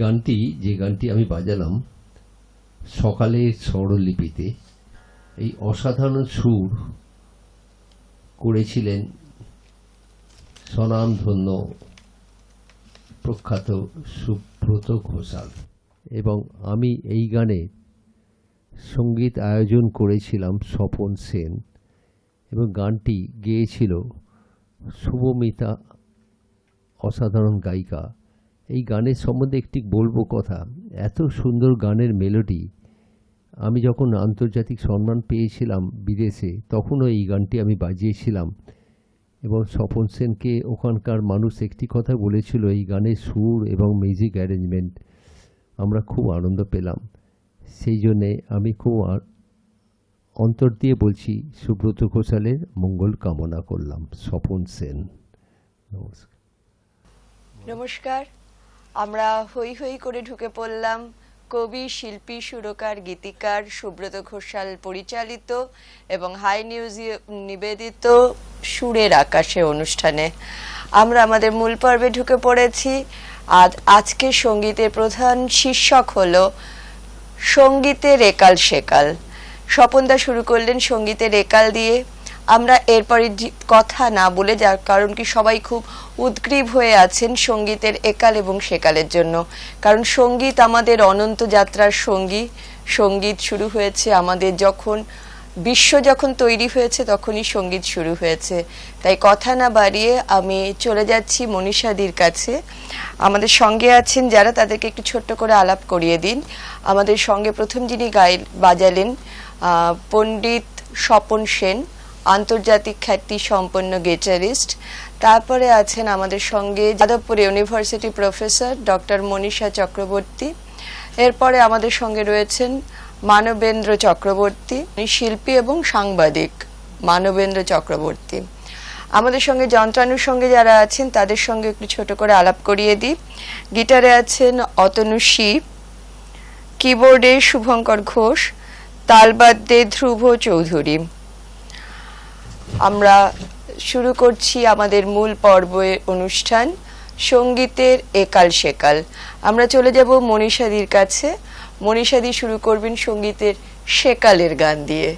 গানটি যে গানটি আমি বাজালাম সকালের স্বরলিপিতে, এই অসাধারণ সুর করেছিলেন স্বনামধন্য প্রখ্যাত সুব্রত ঘোষাল, এবং আমি এই গানে সঙ্গীত আয়োজন করেছিলাম স্বপন সেন, এবং গানটি গেয়েছিল শুভমিতা, অসাধারণ গায়িকা। এই গানের সম্বন্ধে একটি বলবো কথা, এত সুন্দর গানের মেলোডি। আমি যখন আন্তর্জাতিক সম্মান পেয়েছিলাম বিদেশে, তখনও এই গানটি আমি বাজিয়েছিলাম, এবং স্বপন সেনকে ওখানকার মানুষ একটি কথা বলেছিল, এই গানের সুর এবং মিউজিক অ্যারেঞ্জমেন্ট আমরা খুব আনন্দ পেলাম। সেই জন্যে আমি খুব অন্তর দিয়ে বলছি, সুব্রত ঘোষালের মঙ্গল কামনা করলাম। স্বপন সেন। নমস্কার। নমস্কার। আমরা হই হই করে ঢুকে পড়লাম কবি, শিল্পী, সুরকার, গীতিকার সুব্রত ঘোষাল পরিচালিত এবং হাই নিউজ নিবেদিত সুরের আকাশে অনুষ্ঠানে। আমরা আমাদের মূল পর্বে ঢুকে পড়েছি। আজকে সঙ্গীতের প্রধান শীর্ষক হলো সঙ্গীতের একাল সেকাল। স্বপনদা শুরু করলেন সঙ্গীতের একাল দিয়ে। আমরা এরপরে কথা না বলে, যার কারণ কি সবাই খুব উদ্গ্রীব হয়ে আছেন সঙ্গীতের একাল এবং সেকালের জন্য, কারণ সঙ্গীত আমাদের অনন্ত যাত্রার সঙ্গী। সঙ্গীত শুরু হয়েছে আমাদের যখন বিশ্ব যখন তৈরি হয়েছে, তখনই সঙ্গীত শুরু হয়েছে। তাই কথা না বাড়িয়ে আমি চলে যাচ্ছি মনীষাদির কাছে। আমাদের সঙ্গে আছেন যারা, তাদেরকে একটু ছোট্ট করে আলাপ করিয়ে দিন। আমাদের সঙ্গে প্রথম যিনি বাজালেন পণ্ডিত স্বপন সেন, আন্তর্জাতিক খ্যাতি সম্পন্ন গিটারিস্ট। তারপরে আছেন আমাদের সঙ্গে Jadavpur university professor doctor Manisha Chakraborty. এরপরে আমাদের সঙ্গে রয়েছেন মানবেন্দ্র চক্রবর্তী, শিল্পী এবং সাংবাদিক মানবেন্দ্র চক্রবর্তী। আমাদের সঙ্গে যন্ত্রানুর সঙ্গে যারা আছেন তাদের সঙ্গে একটু ছোট করে আলাপ করিয়ে দিই। গিটারে আছেন অতনু শিব, কিবোর্ডে শুভঙ্কর ঘোষ, তালবাদ্যে ধ্রুব চৌধুরী। আমরা শুরু করছি আমাদের মূল পর্বের অনুষ্ঠান সঙ্গীতের একাল সেকাল। আমরা চলে যাব মনীষাদির কাছে। মনীষাদি শুরু করবেন সঙ্গীতের সেকালের গান দিয়ে।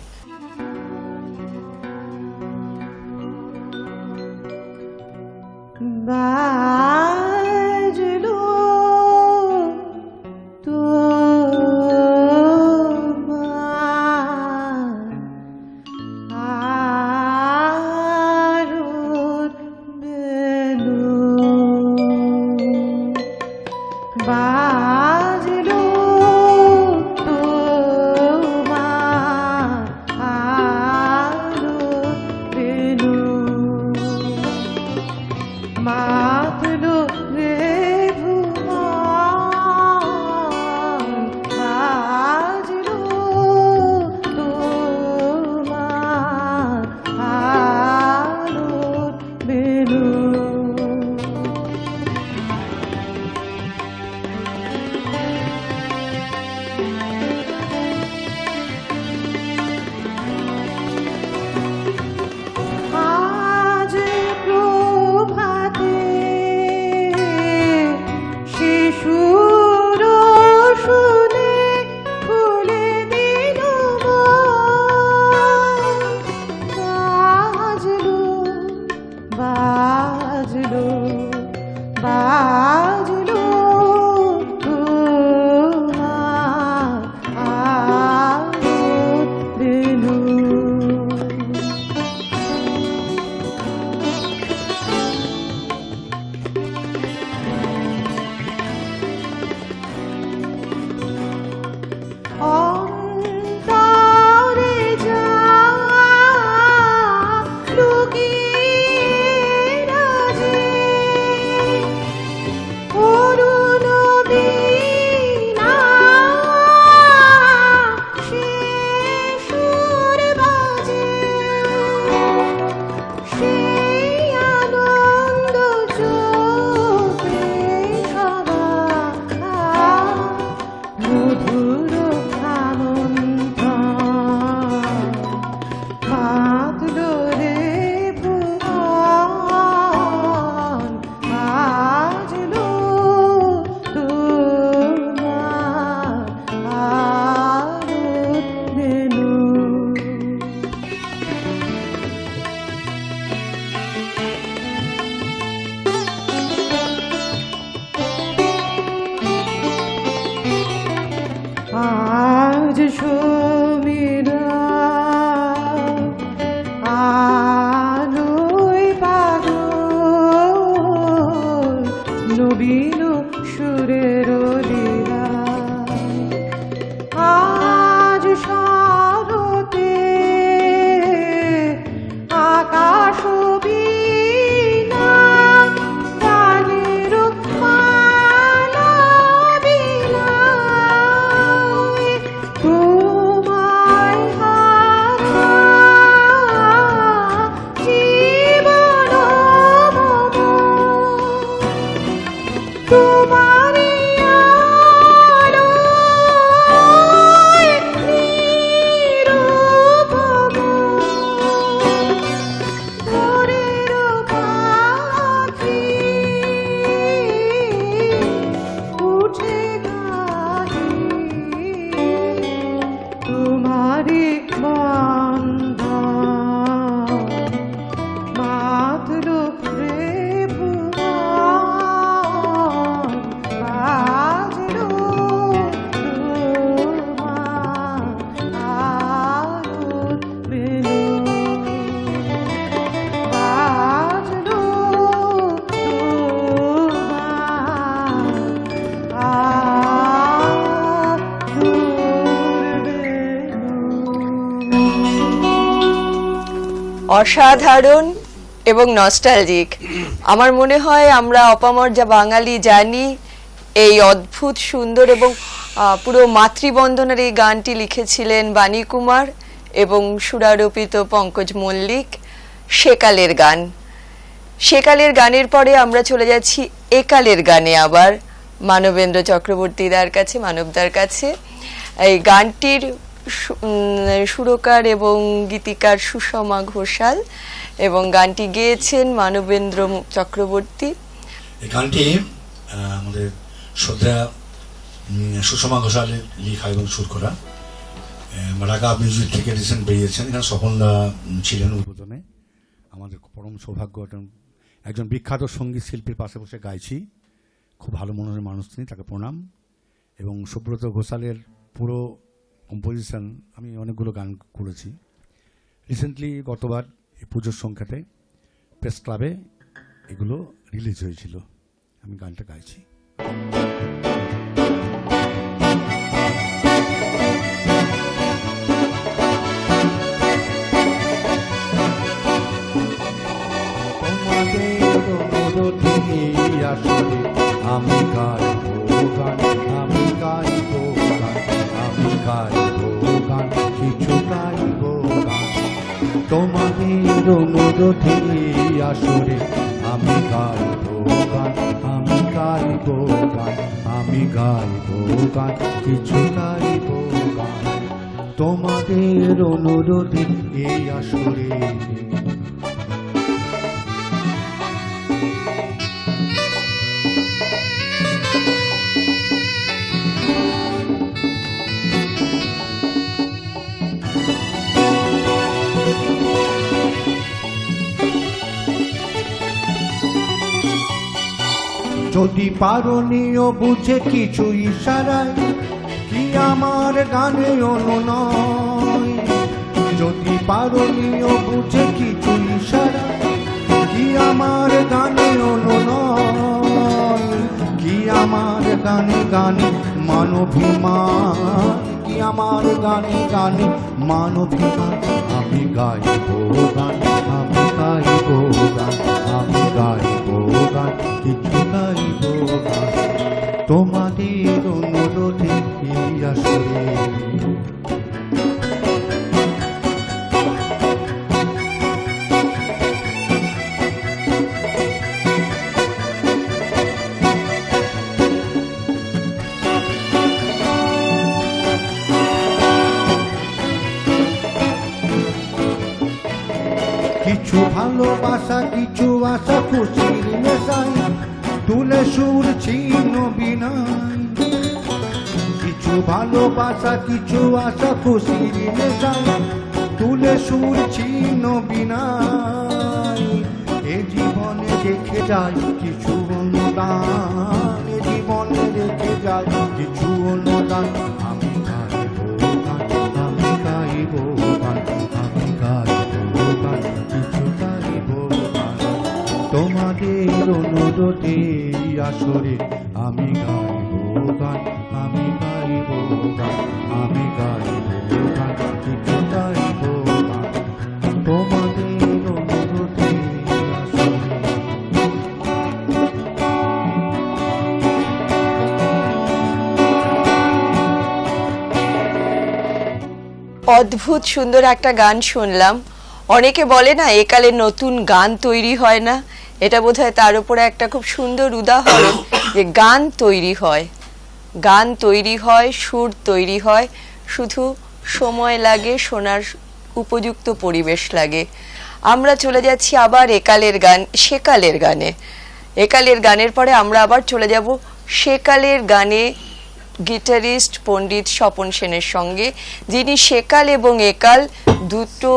অসাধারণ এবং নস্টালজিক। আমার মনে হয় আমরা অপামর যা বাঙালি জানি, এই অদ্ভুত সুন্দর এবং পুরো মাতৃবন্ধনের এই গানটি লিখেছিলেন বাণী কুমার এবং সুরারোপিত পঙ্কজ মল্লিক। সেকালের গান। সেকালের গানের পরে আমরা চলে যাচ্ছি একালের গানে, আবার মানবেন্দ্র চক্রবর্তীদার কাছে, মানবদার কাছে। এই গানটির সুরকার এবং গীতিকার সুষমা ঘোষাল এবং গানটি গেয়েছেন মানবেন্দ্র চক্রবর্তী। এই গানটি আমাদের শ্রদ্ধা সুষমা ঘোষালের লেখা এবং সুর করা। রাগা মিউজিক থেকে রিসেন্ট বেরিয়েছেন। এখানে স্বপনদা ছিলেন উদ্বোধনে। আমাদের পরম সৌভাগ্য, একজন বিখ্যাত সঙ্গীত শিল্পীর পাশে বসে গাইছি। খুব ভালো মনের মানুষ তিনি, তাকে প্রণাম। এবং সুব্রত ঘোষালের পুরো কম্পোজিশন, আমি অনেকগুলো গান করেছি। রিসেন্টলি গতবার এই পুজোর সংখ্যাতে প্রেস ক্লাবে এগুলো রিলিজ হয়েছিল, আমি গানটা গাইছি। আমি গাইবো গান, আমি গাইবো গান, আমি গাইবো গান, কিছু গাইবো গান তোমাদের অনুরোধে আসরে। আমি গাইবো গান, আমি গাইবো গান, আমি গাইবো গান, কিছু গাইবো গান তোমাদের অনুরোধে এই আসরে। যদি পারনীয় বুঝে কিছু ইশারায়, কি আমার গানে অনুনয়। যদি পারনীয় বুঝে কিছু ইশারায়, কি আমার গানে অনুনয়। কি আমার গানে গানে মানভিমান, কি আমার গানে গানে মানভিমান। আমি গাইবো গান, আমি গাইবো গান, আমি গাইবো গান, কিছু গাইবো গান তোমাদের অনুরোধে এই আসরে। কিছু ভালোবাসা, কিছু আশা খুশির নেশায় তুলে সুর ছিন্ন বিনাই। কিছু ভালোবাসা, কিছু আশা খুশির নেশায় তুলে সুর ছিন্ন বিনাই। এ জীবনে রেখে যায় কিছু অনুদান, এ জীবনে রেখে যায় কিছু অনুদান। আমি গাইবো গান, আমি গাইবো গান, আমি গাইবো গান, কিছু গাইবো গান তোমাদের অনুরোধে আসরে। আমি গাইবো গান, আমি গাইবো গান, আমি গাইবো গান, কিছু গাইবো গান তোমাদের অনুরোধে আসরে। অদ্ভুত সুন্দর একটা গান শুনলাম। অনেকে বলে না একালে নতুন গান তৈরি হয় না, এটা বোধহয় তার উপরে একটা খুব সুন্দর উদাহরণ যে গান তৈরি হয়, গান তৈরি হয়, সুর তৈরি হয়, শুধু সময় লাগে, শোনার উপযুক্ত পরিবেশ লাগে। আমরা চলে যাচ্ছি আবার একালের গান, সেকালের গানে। একালের গানের পরে আমরা আবার চলে যাব সেকালের গানে গিটারিস্ট পণ্ডিত স্বপন সেনের সঙ্গে, যিনি সেকাল এবং একাল দুটো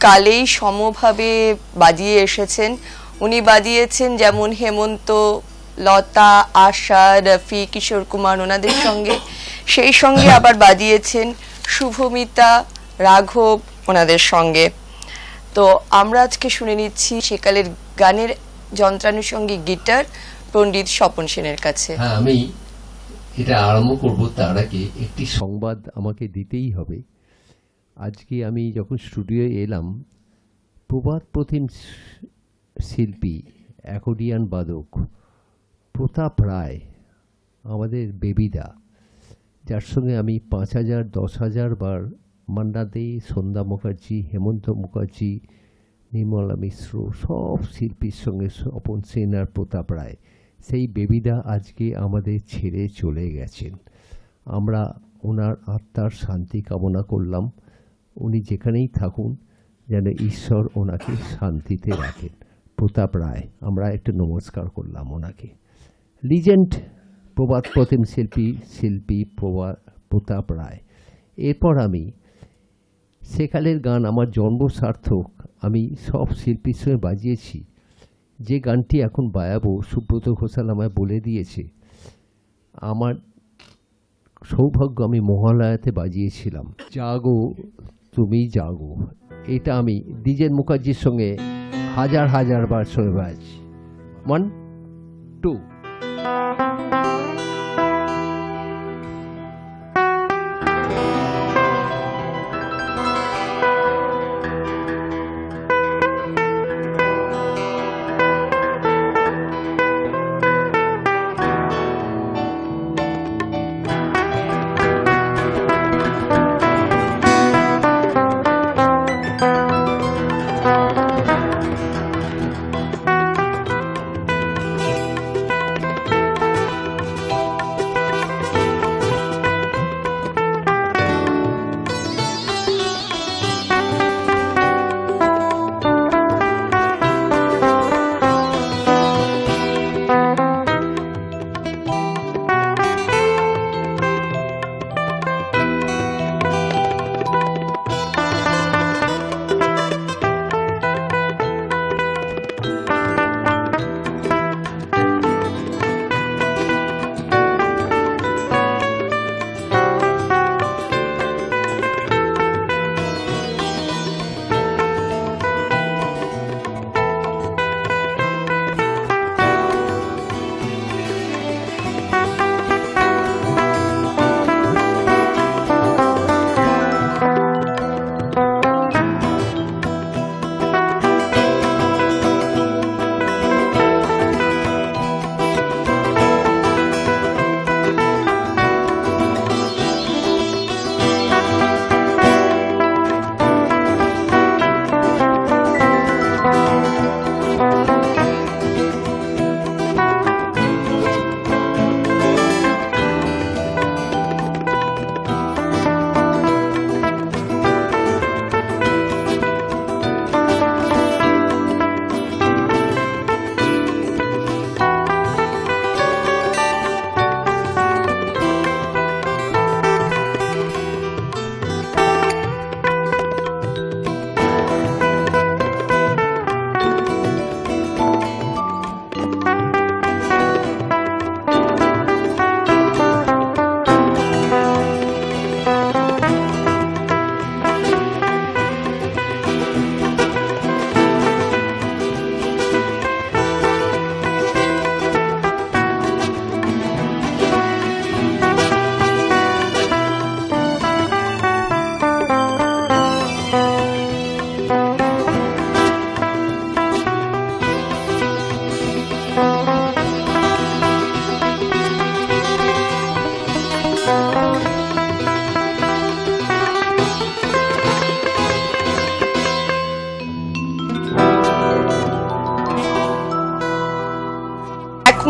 কালেই সমভাবে বাজিয়ে এসেছেন। উনি বাজিয়েছেন যেমন হেমন্ত, লতা, আশা, রফি, কিশোর কুমার ওনাদের সঙ্গে, সেই সঙ্গে আবার বাজিয়েছেন শুভমিতা, রাঘব ওনাদের সঙ্গে। তো আমরা আজকে শুনে নিচ্ছি সেকালের গানের যন্ত্রানুষঙ্গিক গিটার পণ্ডিত স্বপন সেনের কাছে। হ্যাঁ, আমি এটা আরম্ভ করব, তার আগে একটি সংবাদ আমাকে দিতেই হবে। আজকে আমি যখন স্টুডিওয়ে এলাম, প্রবাদ প্রতিম শিল্পী অ্যাকর্ডিয়ান বাদক প্রতাপ রায়, আমাদের বেবিদা, যার সঙ্গে আমি 5,000 10,000 বার মান্না দে, সন্ধ্যা মুখার্জি, হেমন্ত মুখার্জি, নির্মলা মিশ্র, সব শিল্পীর সঙ্গে স্বপন সেন আর প্রতাপ রায়, সেই বেবিদা আজকে আমাদের ছেড়ে চলে গেছেন। আমরা ওনার আত্মার শান্তি কামনা করলাম। উনি যেখানেই থাকুন যেন ঈশ্বর ওনাকে শান্তিতে রাখেন। প্রতাপ রায়, আমরা একটু নমস্কার করলাম ওনাকে। লিজেন্ড প্রবাদ প্রতিম শিল্পী প্রতাপ রায়। এরপর আমি সেকালের গান, আমার জন্ম সার্থক, আমি সব শিল্পীর সঙ্গে বাজিয়েছি। যে গানটি এখন বাজাবো সুব্রত ঘোষাল আমায় বলে দিয়েছে, আমার সৌভাগ্য, আমি মহালয়াতে বাজিয়েছিলাম। জাগো তুমি জাগো, এটা আমি দ্বিজেন মুখার্জির সঙ্গে হাজার বার সঙ্গে বাজছি। 1 2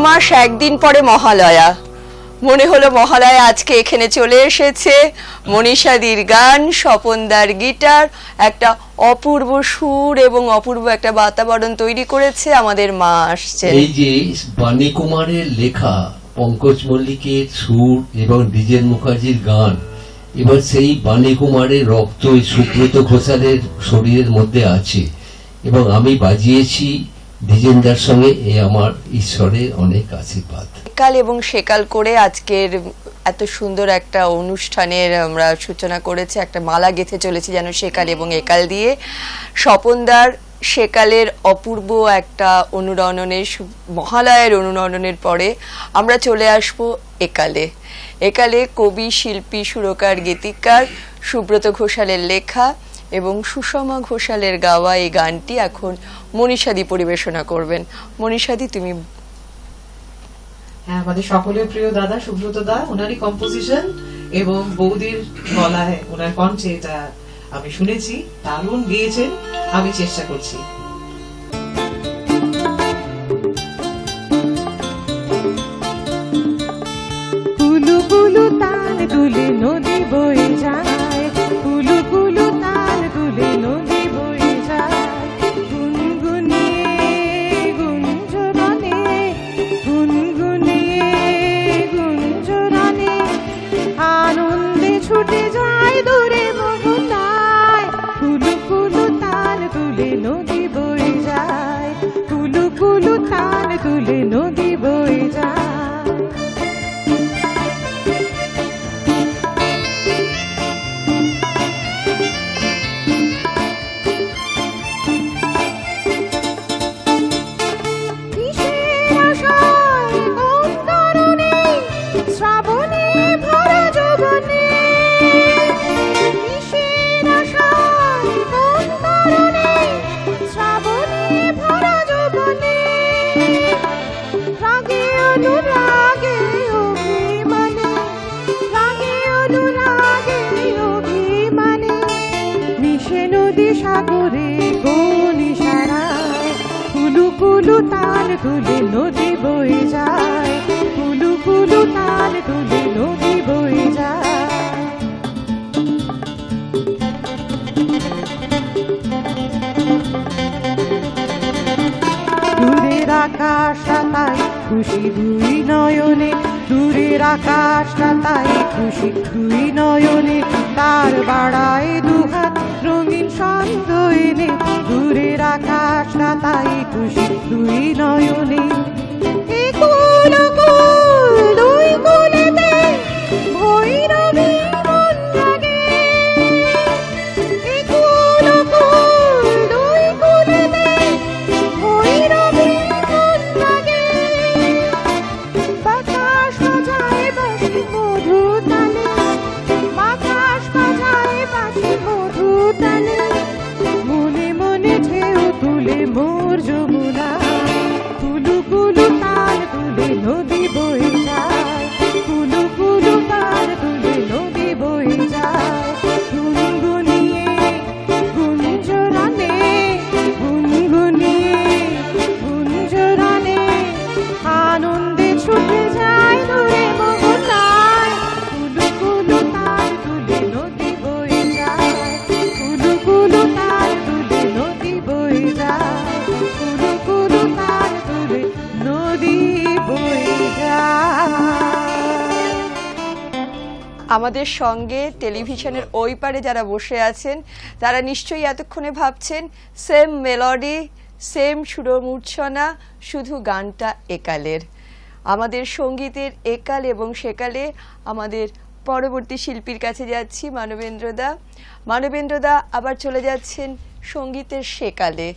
মাস একদিন পরে মহালয়া, মনে হলো মহালয়া আজকে এখানে চলে এসেছে। মনীষাদির গান, স্বপনদার গিটার একটা অপূর্ব সুর এবং অপূর্ব একটা বাতাবরণ তৈরি করেছে। আমাদের মা আসছে। এই যে বাণী কুমারের লেখা, পঙ্কজ মল্লিকের সুর এবং দ্বিজেন মুখার্জির গান, এবার সেই বাণী কুমারের রক্ত সুব্রত ঘোষালের শরীরের মধ্যে আছে এবং আমি বাজিয়েছি দ্বিজেনদার সঙ্গে। এ আমার ঈশ্বরের অনেক আশীর্বাদ। কাল এবং সেকাল করে আজকের এত সুন্দর একটা অনুষ্ঠানের আমরা সূচনা করেছি। একটা মালা গেঁথে চলেছি যেন সেকাল এবং একাল দিয়ে। স্বপনদার সেকালের অপূর্ব একটা অনুরণনের, মহালয়ের অনুরণনের পরে আমরা চলে আসব একালে। একালে কবি, শিল্পী, সুরকার, গীতিকার সুব্রত ঘোষালের লেখা এবং সুষমা ঘোষালের গাওয়া এই গানটি এখন মনীষাদি পরিবেশনা করবেন। মনীষাদি, তুমি। হ্যাঁ, আমাদের সকলের প্রিয় দাদা সুব্রত দা, ওনারই কম্পোজিশন এবং বৌদির গলায় ওনার কণ্ঠে এটা আমি শুনেছি, দারুণ গেয়েছেন। আমি চেষ্টা করছি। কুলু কুলু তাল তুলে নদী বয়ে যায়, কুলু কুলু তাল তুলে নদী বয়ে যায়, গুনগুনিয়ে গুঞ্জরণে, গুনগুনিয়ে গুঞ্জরণে, আনন্দে ছুটে যায় দূরে মোহনায়, কুলু কুলু তাল তুলে নদী বয়ে যায়, কুলু কুলু তাল তুলে নদী বয়ে যায়। সাগরে কোন ইশারায় কুলু কুলু তাল তুলে নদী বয়ে যায়, কুলু কুলু তাল তুলে নদী বয়ে যায়। দূরের আকাশটা তাই খুশি দুই নয়নে, দূরের আকাশটা তাই খুশি দুই নয়নে, তার বাড়ায় দুহাত রঙিন ছন্দ এনে, দূরের আকাশটা তাই খুশি দুই নয়নে। এ কুল কুল দুই কুলেতে ভৈরবী মন লাগে, এ কুল কুল দুই কুলেতে ভৈরবী মন লাগে, বাতাস বাজায় বাঁশি মধু তালে, বাতাস বাজায় বাঁশি মধু তালে, মনে মনে ঢেউ তুলে মোর যমুনা, কুলু কুলু তাল তুলে নদী বয়ে যায়, কুলু কুলু তাল তুলে নদী বয়ে যায়, গুনগুনিয়ে গুঞ্জরণে, গুনগুনিয়ে গুঞ্জরণে, আনন্দে ছুটে যায় দূরে মোহনায়, কুলু কুলু তাল তুলে নদী বয়ে যায়, কুলু কুলু তাল তুলে নদী বয়ে যায়, কুলু কুলু তাল তুলে নদী বয়ে যায়। আমাদের সঙ্গে টেলিভিশনের ওই পারে যারা বসে আছেন তারা নিশ্চয়ই এতক্ষণে ভাবছেন সেম মেলোডি, সেম সুরমূর্ছনা, শুধু গানটা একালের। আমাদের সঙ্গীতের একাল এবং সেকালে আমাদের পরবর্তী শিল্পীর কাছে যাচ্ছি, মানবেন্দ্রদা। মানবেন্দ্রদা আবার চলে যাচ্ছেন সঙ্গীতের সেকালে।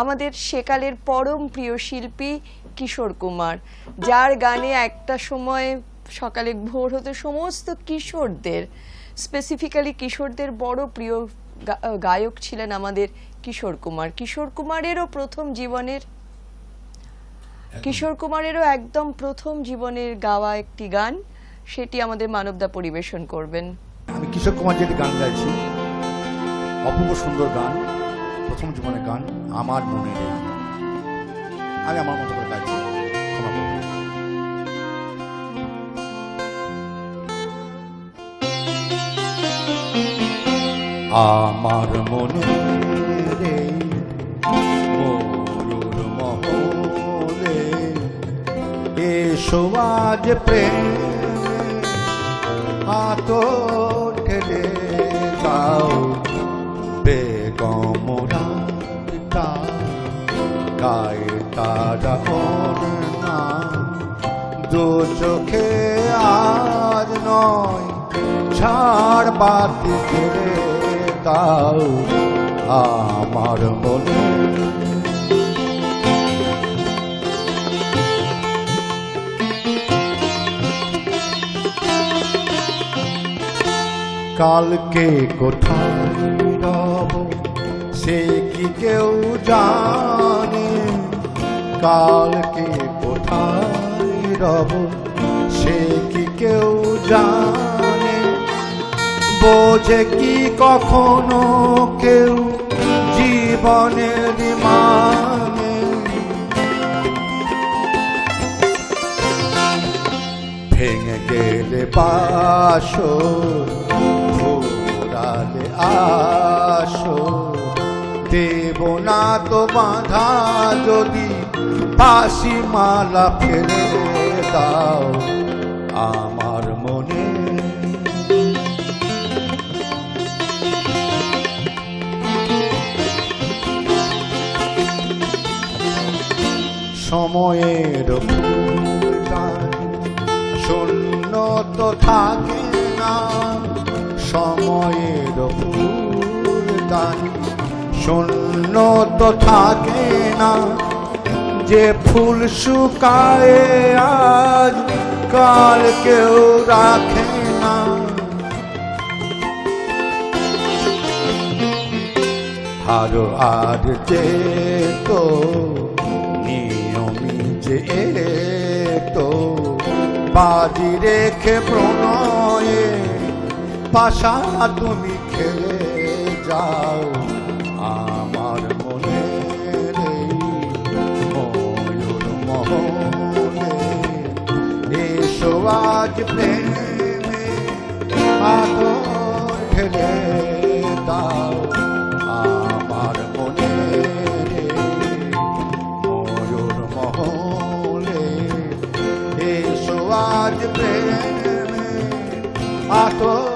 আমাদের সেকালের পরম প্রিয় শিল্পী কিশোর কুমার, যার গানে একটা সময় সকালে ভোর হতে সমস্ত কিশোরদের, স্পেসিফিক্যালি কিশোরদের বড় প্রিয় গায়ক ছিলেন আমাদের কিশোর কুমার। কিশোর কুমারেরও একদম প্রথম জীবনের গাওয়া একটি গান, সেটি আমাদের মানবদা পরিবেশন করবেন। আমি কিশোর কুমার যেটি গান গাইছি, অপূর্ব সুন্দর গান, প্রথম জীবনের গান, আমার মনে নেই। আমি আমার মতো করে গাইছি, ক্ষমা করবেন। আমার মনে রে ময়ূর মহলে, এসো আজ প্রেম ঠেলে দাও, বেগমরা গায়ে তারা না, দু চোখে আজ নয় ছাড় বাতি ছেড়ে দাও আমার মনে। কালকে কোথায় রব সে কি কেউ জানে, কালকে কোথায় রব সে কি কেউ জানে, বোঝে কি কখনো কেউ জীবনের মানে, ভেঙে গেলে বাসো ঘোরালে আসো, দেব না তো বাঁধা যদি ফাঁসি মালা ফেলে দাও আমার মনে। সময়ের ফুলদান শূন্য তো থাকে না, সময়ের ফুলদান শূন্য তো থাকে না, যে ফুল শুকায় আজ কাল কেউ রাখে না। হারো আর যে তো নিয়মি যে তো বাজি রেখে প্রণয়ে পাশা তুমি খেলে যাও আমার মনে রে ময়ূর মহলে, এসো আজ প্রেমে আদর ঢেলে দাও আমার মনে রে ময়ূর মহলে, এসো আজ প্রেমে আদর